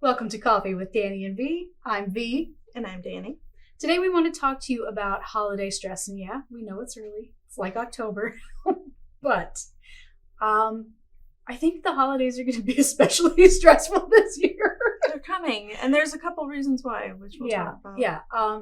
Welcome to Coffee with Dani V. I'm V. And I'm Dani. Today we want to talk to you about holiday stress. And yeah, we know it's early. It's like October. But I think the holidays are going to be especially stressful this year. They're coming. And there's a couple reasons why, which we'll talk about.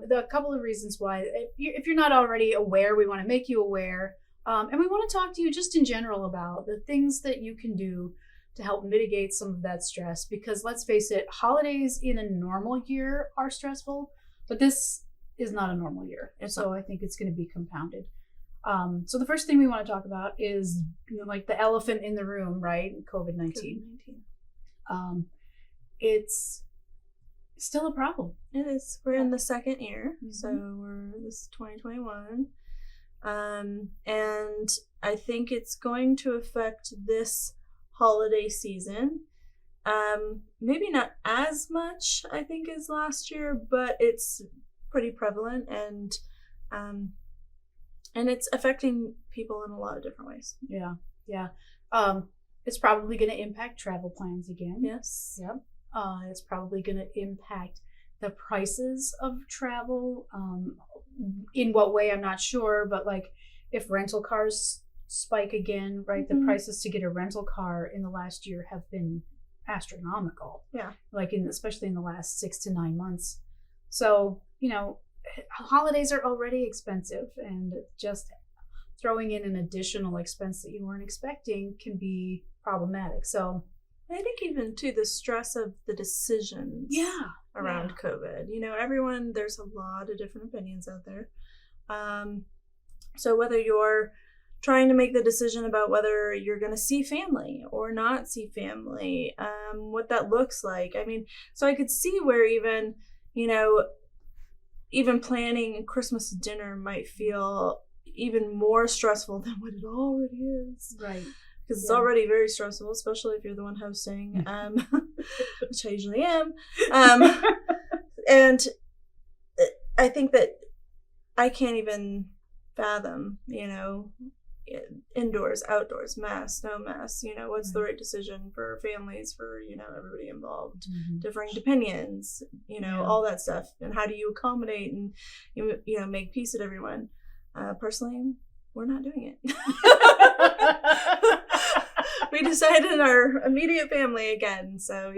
There are a couple of reasons why. If you're not already aware, we want to make you aware. And we want to talk to you just in general about the things that you can do to help mitigate some of that stress, because let's face it, holidays in a normal year are stressful, but this is not a normal year. And so I think it's going to be compounded. So the first thing we want to talk about is, like the elephant in the room, right? COVID-19. It's still a problem. It is. We're in the second year. Mm-hmm. So this is 2021. And I think it's going to affect this holiday season. Maybe not as much, I think, as last year, but it's pretty prevalent and it's affecting people in a lot of different ways. Yeah. It's probably going to impact travel plans again. Yes. Yep. It's probably going to impact the prices of travel. In what way, I'm not sure, but like if rental cars spike again, right? Mm-hmm. The prices to get a rental car in the last year have been astronomical. Yeah. Like especially in the last 6 to 9 months. So, holidays are already expensive, and just throwing in an additional expense that you weren't expecting can be problematic. So I think even too the stress of the decisions around COVID. Everyone, there's a lot of different opinions out there. So whether you're trying to make the decision about whether you're going to see family or not see family, what that looks like. I mean, so I could see where even planning a Christmas dinner might fil even more stressful than what it already is. Right. Because it's already very stressful, especially if you're the one hosting, which I usually am. And I think that I can't even fathom, indoors, outdoors, mask, no mask, what's the right decision for families, for, everybody involved, differing opinions, all that stuff. And how do you accommodate and, make peace with everyone? Personally, we're not doing it. We decided in our immediate family again. So,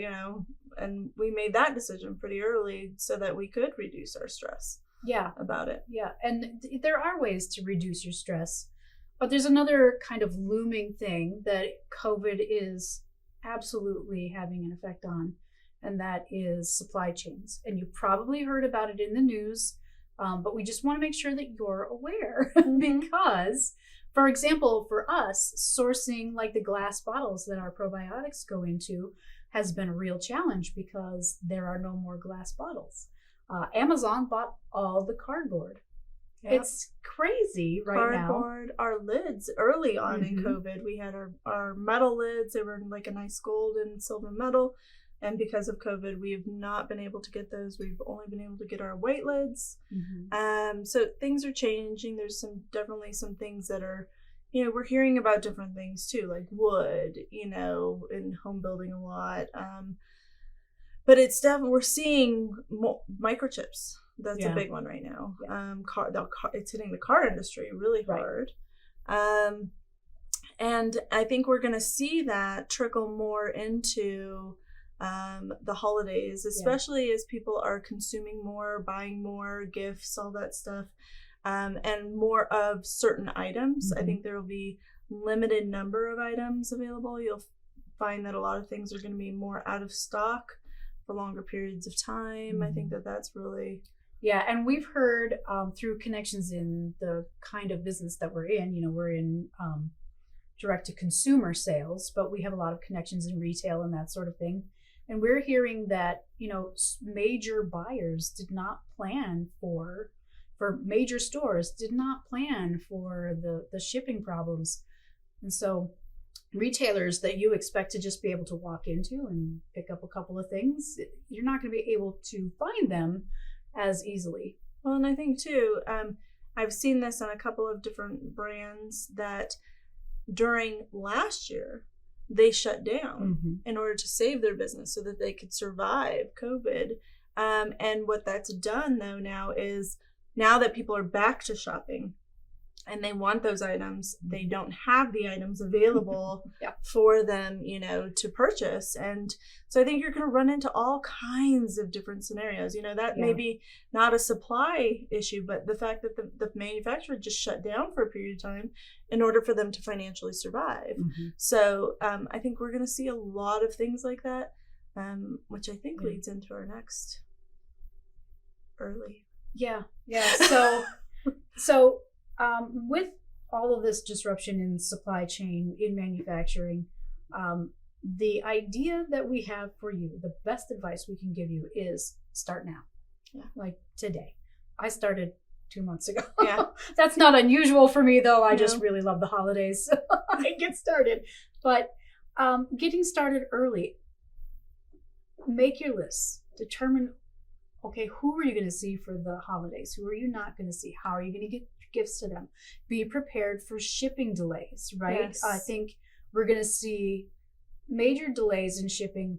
and we made that decision pretty early so that we could reduce our stress. About it. Yeah. And there are ways to reduce your stress. But there's another kind of looming thing that COVID is absolutely having an effect on, and that is supply chains. And you probably heard about it in the news, but we just want to make sure that you're aware because, for example, for us, sourcing like the glass bottles that our probiotics go into has been a real challenge because there are no more glass bottles. Amazon bought all the cardboard. Yep. It's crazy right now. Cardboard, our lids early on in COVID, we had our metal lids. They were like a nice gold and silver metal. And because of COVID, we have not been able to get those. We've only been able to get our white lids. So things are changing. There's definitely some things that are, we're hearing about different things too, like wood, in home building a lot. But it's definitely, we're seeing microchips. That's a big one right now. It's hitting the car industry really hard. And I think we're going to see that trickle more into the holidays, especially as people are consuming more, buying more gifts, all that stuff, and more of certain items. I think there will be limited number of items available. You'll find that a lot of things are going to be more out of stock for longer periods of time. I think that's really... Yeah, and we've heard through connections in the kind of business that we're in, we're in direct-to-consumer sales, but we have a lot of connections in retail and that sort of thing. And we're hearing that, major buyers did not plan for major stores, did not plan for the shipping problems. And so retailers that you expect to just be able to walk into and pick up a couple of things, you're not going to be able to find them as easily. Well, and I think too, I've seen this on a couple of different brands that during last year, they shut down in order to save their business so that they could survive COVID. And what that's done though now is, now that people are back to shopping and they want those items, they don't have the items available for them, you know, to purchase. And so I think you're going to run into all kinds of different scenarios. You know, that may be not a supply issue, but the fact that the manufacturer just shut down for a period of time in order for them to financially survive. So I think we're going to see a lot of things like that, which I think leads into our next early. So with all of this disruption in supply chain, in manufacturing, the idea that we have for you, the best advice we can give you is start now. Like today. I started 2 months ago. That's not unusual for me, though. I just really love the holidays, so I get started. But getting started early, make your lists. Determine, okay, who are you going to see for the holidays? Who are you not going to see? How are you going to get gifts to them? Be prepared for shipping delays, right? I think we're going to see major delays in shipping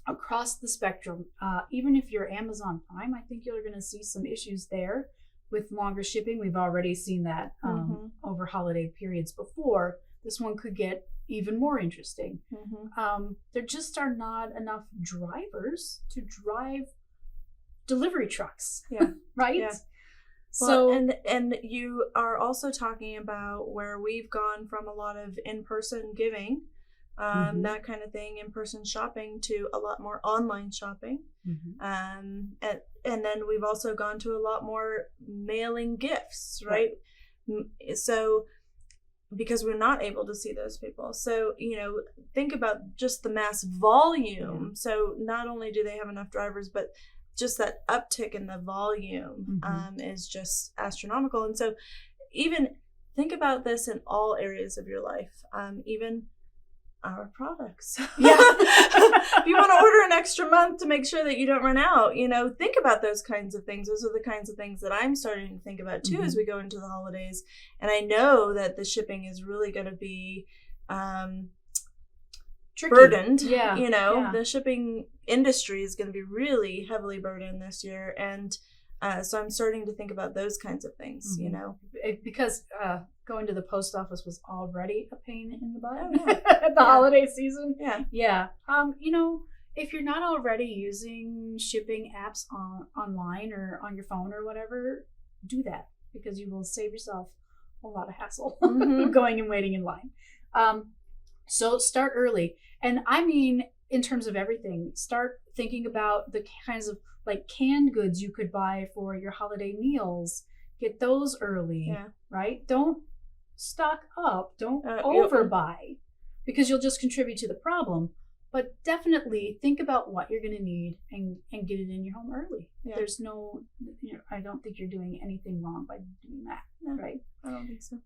across the spectrum. Even if you're Amazon Prime, I think you're going to see some issues there with longer shipping. We've already seen that over holiday periods before. This one could get even more interesting. There just are not enough drivers to drive delivery trucks, right? So, well, and you are also talking about where we've gone from a lot of in-person giving, that kind of thing, in-person shopping, to a lot more online shopping. And then we've also gone to a lot more mailing gifts, right? So because we're not able to see those people. So, you know, think about just the mass volume. So not only do they have enough drivers, but just that uptick in the volume is just astronomical. And so even think about this in all areas of your life, even our products. If you want to order an extra month to make sure that you don't run out, you know, think about those kinds of things. Those are the kinds of things that I'm starting to think about too as we go into the holidays. And I know that the shipping is really going to be tricky. Burdened. You know, the shipping industry is going to be really heavily burdened this year. And so I'm starting to think about those kinds of things, you know. Because going to the post office was already a pain in the butt at the holiday season. You know, if you're not already using shipping apps online or on your phone or whatever, do that, because you will save yourself a lot of hassle going and waiting in line. So start early. And I mean, in terms of everything, start thinking about the kinds of like canned goods you could buy for your holiday meals. Get those early, right? Don't stock up. Don't overbuy, because you'll just contribute to the problem. But definitely think about what you're going to need and get it in your home early. There's no, you know, I don't think you're doing anything wrong by doing that, right? I don't think so.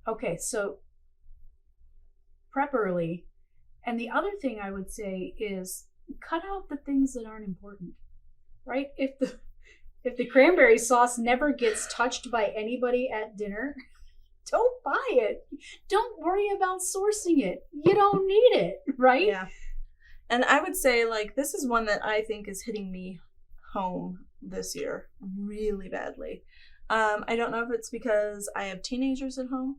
Okay, so prep early. And the other thing I would say is cut out the things that aren't important, right? If the cranberry sauce never gets touched by anybody at dinner, don't buy it. Don't worry about sourcing it. You don't need it, right? And I would say, like, this is one that I think is hitting me home this year really badly. I don't know if it's because I have teenagers at home,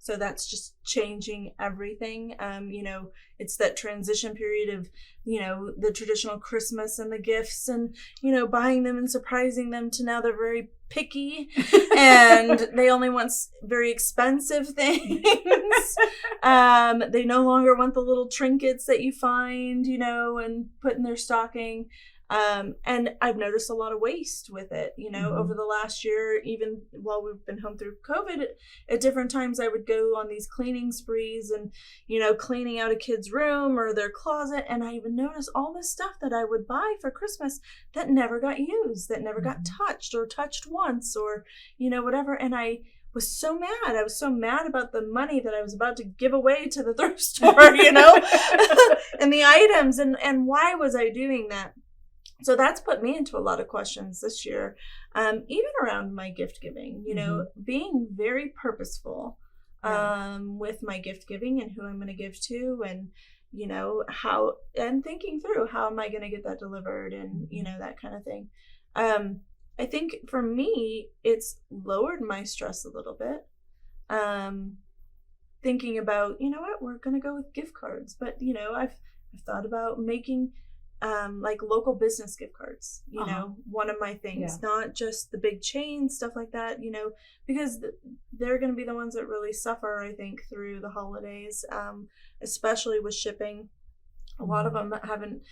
so that's just changing everything. You know, it's that transition period of, you know, the traditional Christmas and the gifts and, you know, buying them and surprising them, to now they're very picky and they only want very expensive things. They no longer want the little trinkets that you find, you know, and put in their stocking. And I've noticed a lot of waste with it, you know, over the last year. Even while we've been home through COVID, at different times I would go on these cleaning sprees and, you know, cleaning out a kid's room or their closet. And I even noticed all this stuff that I would buy for Christmas that never got used, that never got touched or touched once, or, you know, whatever. And I was so mad. I was so mad about the money that I was about to give away to the thrift store, you know, and the items. And why was I doing that? So that's put me into a lot of questions this year, even around my gift giving, you know, being very purposeful with my gift giving and who I'm going to give to, and how, and thinking through how am I going to get that delivered, and that kind of thing. I think for me, it's lowered my stress a little bit. Thinking about, what, we're going to go with gift cards, but I've thought about making like local business gift cards, one of my things, not just the big chains, stuff like that, because they're going to be the ones that really suffer, I think, through the holidays, especially with shipping. A lot of them haven't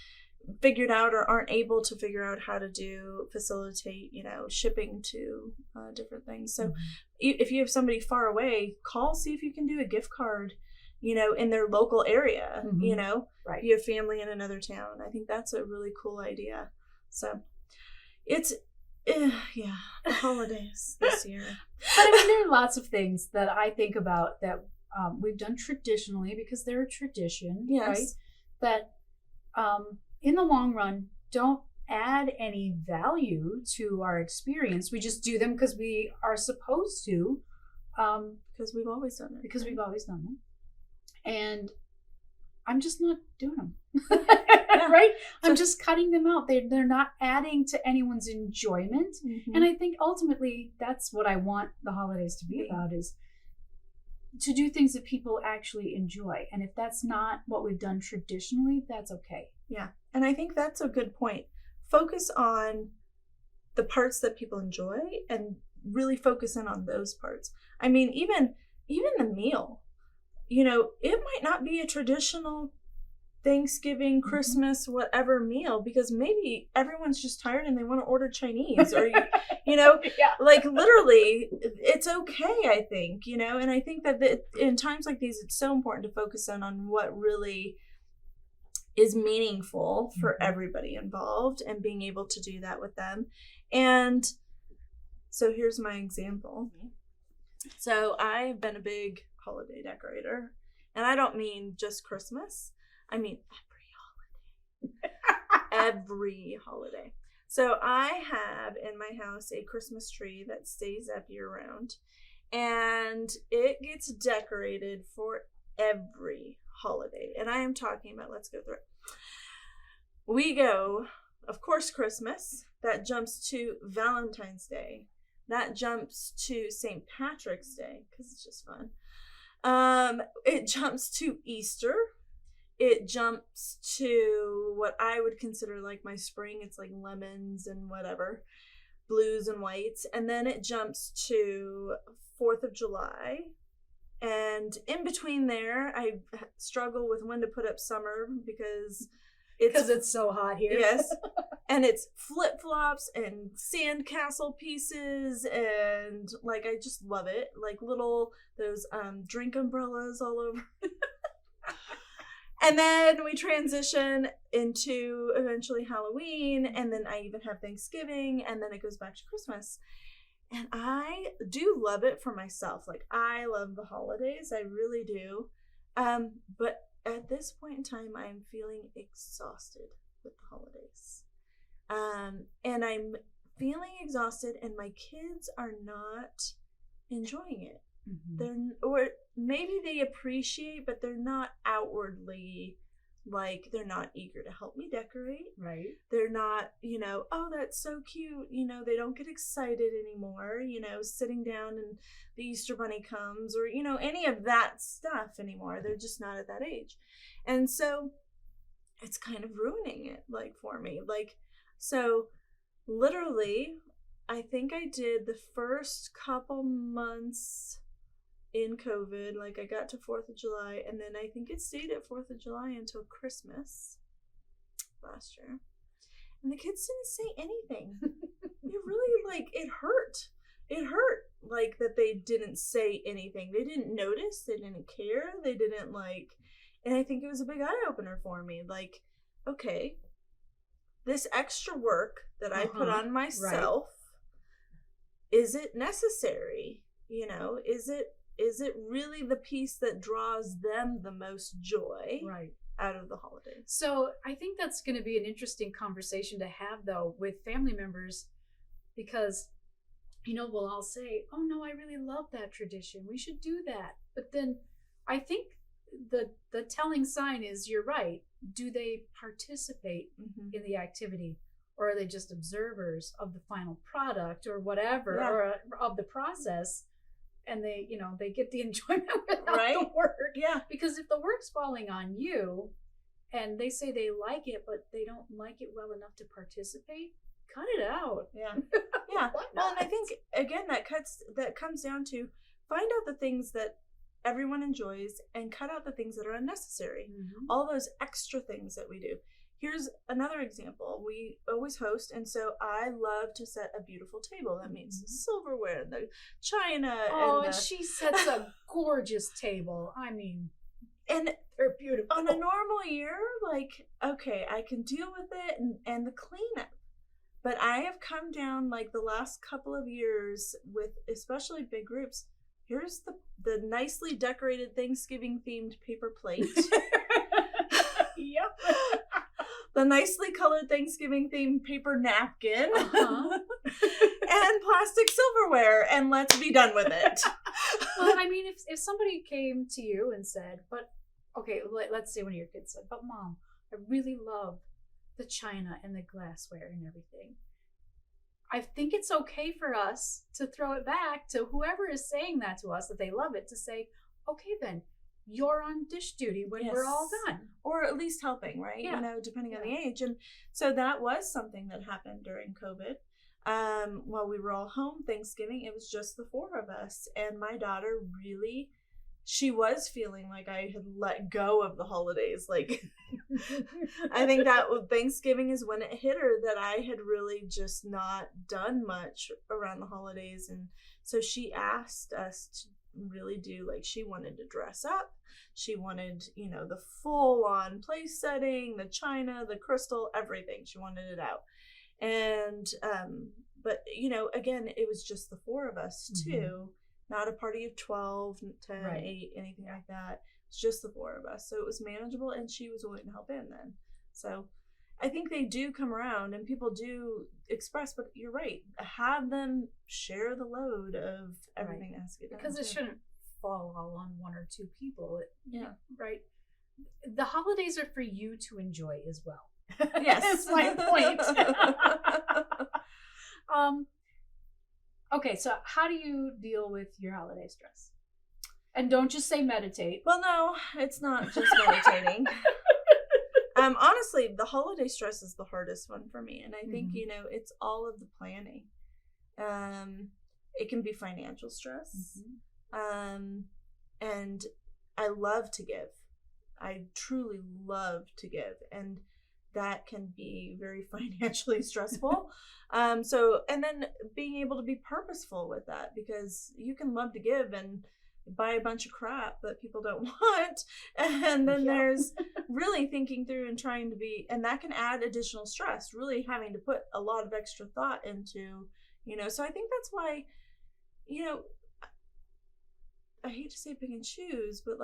figured out or aren't able to figure out how to facilitate, shipping to different things. So if you have somebody far away, see if you can do a gift card, in their local area, right. If you have family in another town. I think that's a really cool idea. So it's, the holidays this year. But I mean, there are lots of things that I think about that we've done traditionally because they're a tradition, right? That in the long run don't add any value to our experience. We just do them because we are supposed to. Because we've always done it. Because we've always done them. And I'm just not doing them. Right? I'm just cutting them out. They're not adding to anyone's enjoyment. And I think ultimately that's what I want the holidays to be about, is to do things that people actually enjoy. And if that's not what we've done traditionally, that's okay. Yeah. And I think that's a good point. Focus on the parts that people enjoy and really focus in on those parts. I mean, even the meal, it might not be a traditional Thanksgiving, Christmas, whatever meal, because maybe everyone's just tired and they want to order Chinese, or like literally it's okay, I think, and I think that in times like these, it's so important to focus in on what really is meaningful for everybody involved, and being able to do that with them. And so here's my example. So I've been a big holiday decorator, and I don't mean just Christmas. I mean every holiday. So I have in my house a Christmas tree that stays up year round, and it gets decorated for every holiday. And I am talking about, let's go through it. We go, of course, Christmas. That jumps to Valentine's Day. That jumps to St. Patrick's Day, because it's just fun. It jumps to Easter. It jumps to what I would consider like my spring. It's like lemons and whatever, blues and whites. And then it jumps to 4th of July. And in between there, I struggle with when to put up summer because it's so hot here. Yes. And it's flip-flops and sandcastle pieces, and like I just love it. Like those drink umbrellas all over. And then we transition into eventually Halloween, and then I even have Thanksgiving, and then it goes back to Christmas. And I do love it for myself. Like, I love the holidays. I really do. But at this point in time, I'm feeling exhausted with the holidays. And I'm feeling exhausted, and my kids are not enjoying it. Or maybe they appreciate, but they're not outwardly, like, they're not eager to help me decorate. Right. They're not, oh, that's so cute. They don't get excited anymore, sitting down and the Easter Bunny comes, or, any of that stuff anymore. They're just not at that age. And so it's kind of ruining it, like, for me. Like, so literally, I think I did the first couple months in COVID, like I got to 4th of July, and then I think it stayed at 4th of July until Christmas last year. And the kids didn't say anything. It really, like, it hurt. It hurt, like, that they didn't say anything. They didn't notice. They didn't care. They didn't, like, and I think it was a big eye-opener for me. Like, okay, this extra work that I put on myself, is it necessary? Is it really the piece that draws them the most joy out of the holidays? So I think that's going to be an interesting conversation to have, though, with family members, because, we'll all say, oh, no, I really love that tradition. We should do that. But then I think the telling sign is, you're right. Do they participate in the activity, or are they just observers of the final product or whatever, or of the process? And they get the enjoyment without the work. Yeah. Because if the work's falling on you and they say they like it, but they don't like it well enough to participate, cut it out. Yeah. Yeah. Well, and I think, again, that comes down to find out the things that everyone enjoys and cut out the things that are unnecessary. All those extra things that we do. Here's another example. We always host, and so I love to set a beautiful table. That means the silverware and the china. And she sets a gorgeous table. I mean, and they're beautiful. On a normal year, like, okay, I can deal with it and the cleanup. But I have come down, like, the last couple of years with especially big groups. Here's the nicely decorated Thanksgiving themed paper plate. Yep. The nicely colored Thanksgiving themed paper napkin. And plastic silverware, and let's be done with it. Well, I mean, if somebody came to you and said, but okay, let's say one of your kids said, but Mom, I really love the china and the glassware and everything. I think it's okay for us to throw it back to whoever is saying that to us, that they love it, to say, okay, then you're on dish duty when we're all done. Or at least helping, right? Yeah. Depending on the age. And so that was something that happened during COVID. While we were all home Thanksgiving, it was just the four of us. And my daughter really, she was feeling like I had let go of the holidays. Like, I think that Thanksgiving is when it hit her that I had really just not done much around the holidays. And so she asked us to really do, like, she wanted to dress up. She wanted, the full on place setting, the china, the crystal, everything. She wanted it out. And, but, again, it was just the four of us too, not a party of 12, 10, 8, anything like that. It's just the four of us. So it was manageable, and she was willing to help in then. So I think they do come around and people do express, but you're right. Have them share the load of everything that has to get done. Because it shouldn't fall all on one or two people. Right. The holidays are for you to enjoy as well. Yes. That's my point. Okay, so how do you deal with your holiday stress? And don't just say meditate. Well, no, it's not just meditating. Honestly, the holiday stress is the hardest one for me. And I think, it's all of the planning. It can be financial stress. And I love to give. I truly love to give. And that can be very financially stressful. And then being able to be purposeful with that, because you can love to give and buy a bunch of crap that people don't want. And then there's really thinking through and trying to be, and that can add additional stress, really having to put a lot of extra thought into, so I think that's why, I hate to say pick and choose, but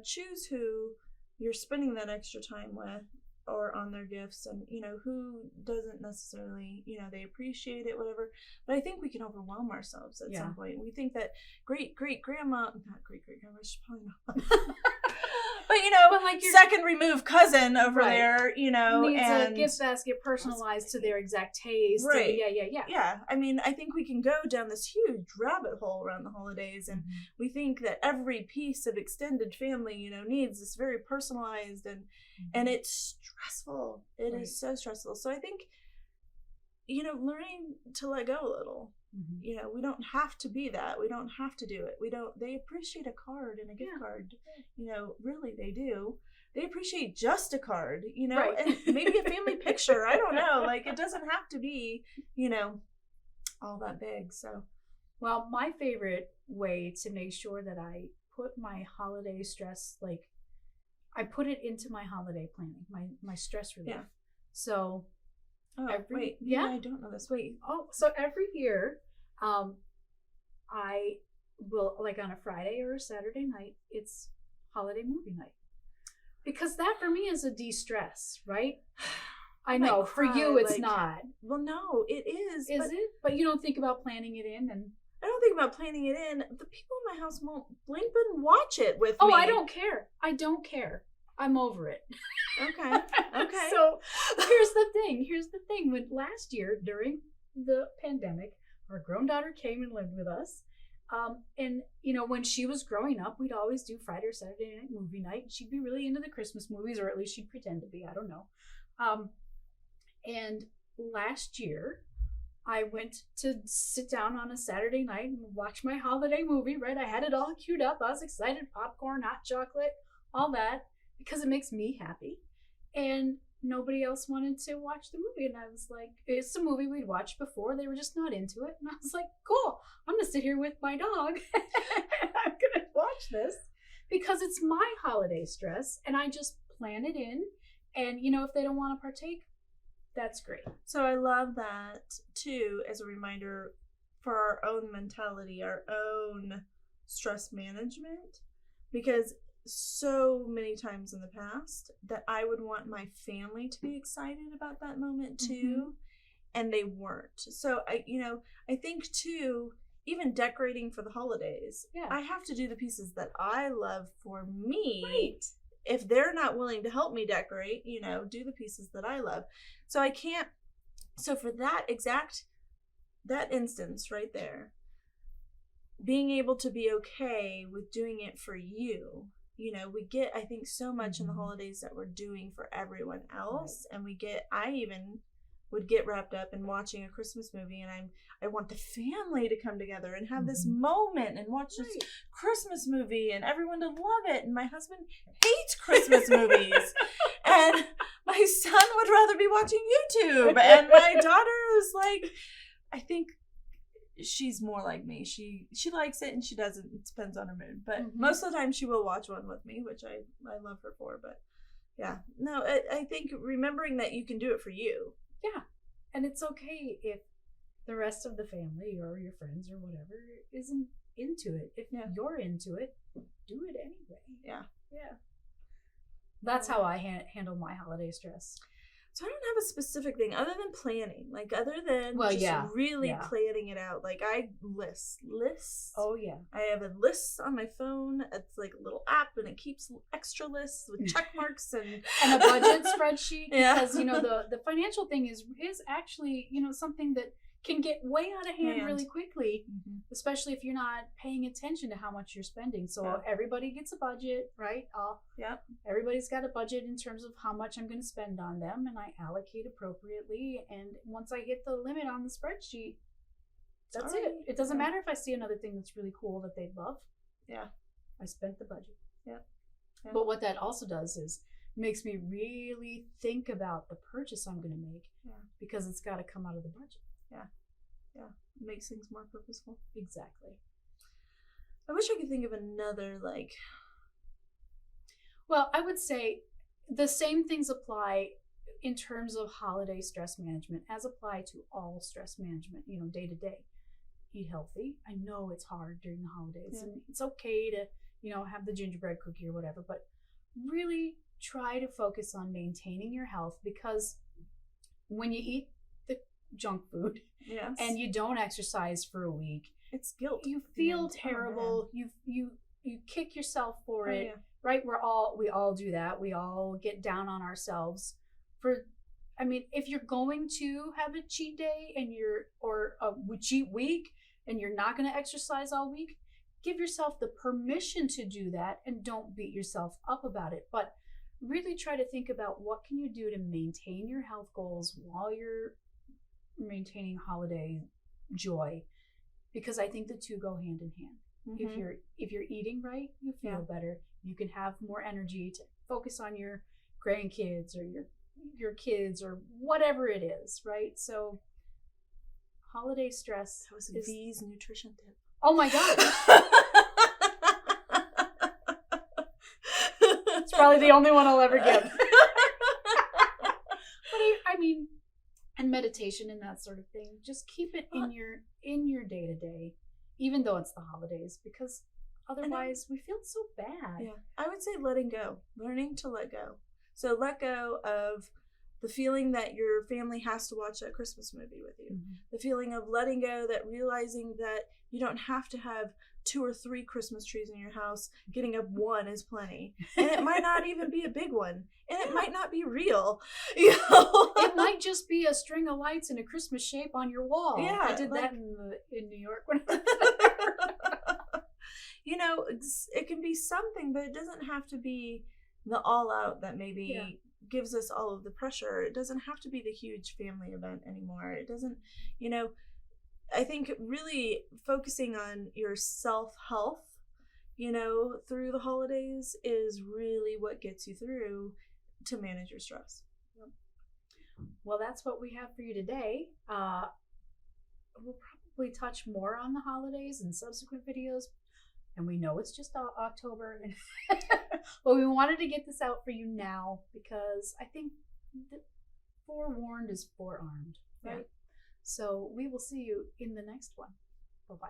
choose who you're spending that extra time with or on their gifts, and who doesn't necessarily they appreciate it, whatever. But I think we can overwhelm ourselves at some point. We think that great grandma, not great grandma, she's probably not but like your second removed cousin over there, needs and a gift basket personalized to their exact taste. Right. Yeah. I mean, I think we can go down this huge rabbit hole around the holidays, and we think that every piece of extended family, needs this very personalized, and it's stressful. It is so stressful. So I think, learning to let go a little. We don't have to be that. We don't have to do it. They appreciate a card and a gift card. Really they do. They appreciate just a card, and maybe a family picture. I don't know. Like, it doesn't have to be, all that big. So, well, my favorite way to make sure that I put my holiday stress, I put it into my holiday planning, my stress relief. Yeah. So, I don't know this. So every year, I will, on a Friday or a Saturday night, it's holiday movie night. Because that for me is a de-stress, right? I know, for you it's not. Well, no, it is. Is it? But you don't think about planning it in? And I don't think about planning it in. The people in my house won't blink and watch it with me. Oh, I don't care. I'm over it. Okay. So here's the thing. When last year during the pandemic, our grown daughter came and lived with us. And when she was growing up, we'd always do Friday or Saturday night movie night. She'd be really into the Christmas movies, or at least she'd pretend to be. I don't know. And last year, I went to sit down on a Saturday night and watch my holiday movie, right? I had it all queued up. I was excited. Popcorn, hot chocolate, all that, because it makes me happy. And nobody else wanted to watch the movie. And I was like, it's a movie we'd watched before. They were just not into it. And I was like, cool. I'm going to sit here with my dog. I'm going to watch this because it's my holiday stress. And I just plan it in. And, if they don't want to partake, that's great. So I love that, too, as a reminder for our own mentality, our own stress management. Because so many times in the past that I would want my family to be excited about that moment too, and they weren't. So I think too, even decorating for the holidays, I have to do the pieces that I love for me. Right. If they're not willing to help me decorate, do the pieces that I love. So I can't. So for that instance right there, being able to be okay with doing it for you. We get, I think, so much in the holidays that we're doing for everyone else. Right. And I even would get wrapped up in watching a Christmas movie, and I want the family to come together and have this moment and watch this Christmas movie and everyone to love it. And my husband hates Christmas movies. And my son would rather be watching YouTube. And my daughter is like, I think she's more like me. She likes it and she doesn't. It depends on her mood. But most of the time she will watch one with me, which I love her for. But yeah, no, I think remembering that you can do it for you. Yeah. And it's okay if the rest of the family or your friends or whatever isn't into it. If you're into it, do it anyway. Yeah. Yeah. That's how I handle my holiday stress. So I don't have a specific thing other than planning, other than really planning it out. I lists. Oh yeah. I have a list on my phone. It's like a little app, and it keeps extra lists with check marks and a budget spreadsheet. Because the financial thing is actually something that can get way out of hand really quickly, especially if you're not paying attention to how much you're spending. So everybody gets a budget, right? Everybody's got a budget in terms of how much I'm going to spend on them, and I allocate appropriately. And once I hit the limit on the spreadsheet, that's it. It doesn't matter if I see another thing that's really cool that they'd love. Yeah. I spent the budget. Yeah. But what that also does is makes me really think about the purchase I'm going to make because it's got to come out of the budget. Yeah. It makes things more purposeful. Exactly. I wish I could think of another, Well, I would say the same things apply in terms of holiday stress management as apply to all stress management, day to day. Eat healthy. I know it's hard during the holidays, and it's okay to, have the gingerbread cookie or whatever, but really try to focus on maintaining your health, because when you eat the junk food and you don't exercise for a week, it's guilt. You feel terrible. You kick yourself for it. Yeah. Right? We all do that. We all get down on ourselves if you're going to have a cheat day or a cheat week and you're not going to exercise all week, give yourself the permission to do that and don't beat yourself up about it. But really try to think about what can you do to maintain your health goals while you're maintaining holiday joy, because I think the two go hand in hand. If you're eating right, you feel better. You can have more energy to focus on your grandkids or your kids or whatever it is, right? So holiday stress. That was V's nutrition tip. Oh my God. It's probably the only one I'll ever give. But and meditation and that sort of thing. Just keep it in your day to day, even though it's the holidays, because otherwise we feel so bad. Yeah, I would say letting go, learning to let go. So let go of The feeling that your family has to watch that Christmas movie with you. The feeling of letting go, that realizing that you don't have to have 2 or 3 Christmas trees in your house. Getting up one is plenty. And it might not even be a big one. And it might not be real. You know? It might just be a string of lights in a Christmas shape on your wall. Yeah, I did that in New York when you know, it can be something, but it doesn't have to be the all out that maybe gives us all of the pressure. It doesn't have to be the huge family event anymore. It doesn't, you know, I think really focusing on your self-health, you know, through the holidays is really what gets you through to manage your stress. Well, that's what we have for you today. We'll probably touch more on the holidays in subsequent videos. And we know it's just October. But we wanted to get this out for you now because I think that forewarned is forearmed, right? Yeah. So we will see you in the next one. Bye-bye.